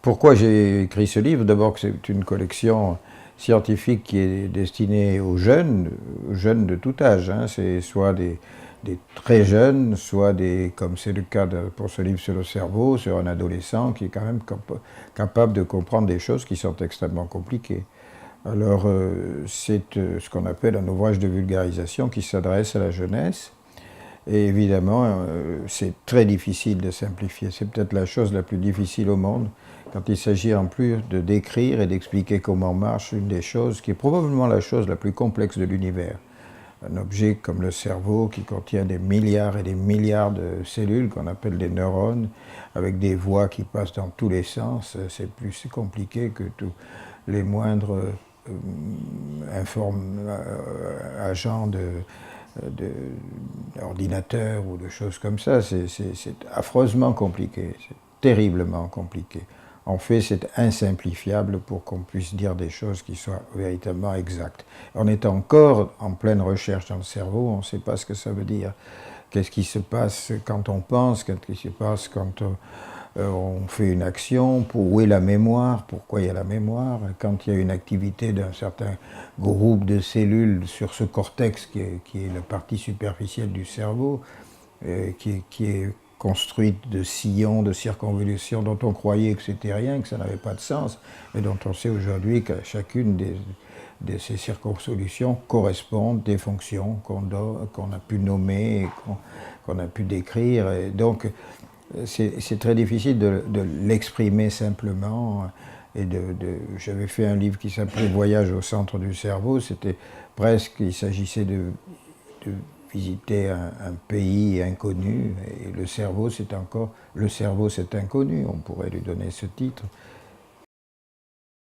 Pourquoi j'ai écrit ce livre? D'abord que c'est une collection scientifique qui est destinée aux jeunes de tout âge. Hein. C'est soit des très jeunes, soit des, comme c'est le cas pour ce livre sur le cerveau, sur un adolescent qui est quand même capable de comprendre des choses qui sont extrêmement compliquées. Alors c'est ce qu'on appelle un ouvrage de vulgarisation qui s'adresse à la jeunesse. Et évidemment, c'est très difficile de simplifier. C'est peut-être la chose la plus difficile au monde, quand il s'agit en plus de décrire et d'expliquer comment marche une des choses qui est probablement la chose la plus complexe de l'univers. Un objet comme le cerveau qui contient des milliards et des milliards de cellules qu'on appelle des neurones, avec des voies qui passent dans tous les sens, c'est plus compliqué que tous les moindres agents d'ordinateur ou de choses comme ça. C'est affreusement compliqué, c'est terriblement compliqué. En fait, c'est insimplifiable pour qu'on puisse dire des choses qui soient véritablement exactes. On est encore en pleine recherche dans le cerveau, on ne sait pas ce que ça veut dire. Qu'est-ce qui se passe quand on pense, qu'est-ce qui se passe quand on fait une action, où est la mémoire, pourquoi il y a la mémoire, quand il y a une activité d'un certain groupe de cellules sur ce cortex qui est la partie superficielle du cerveau, qui est construite de sillons, de circonvolutions dont on croyait que c'était rien, que ça n'avait pas de sens, mais dont on sait aujourd'hui que chacune de ces circonsolutions correspondent des fonctions qu'on a pu nommer, qu'on a pu décrire. Et donc, c'est très difficile de l'exprimer simplement. Et j'avais fait un livre qui s'appelait Voyage au centre du cerveau. C'était presque, il s'agissait de visiter un pays inconnu. Et le cerveau, c'est inconnu. On pourrait lui donner ce titre.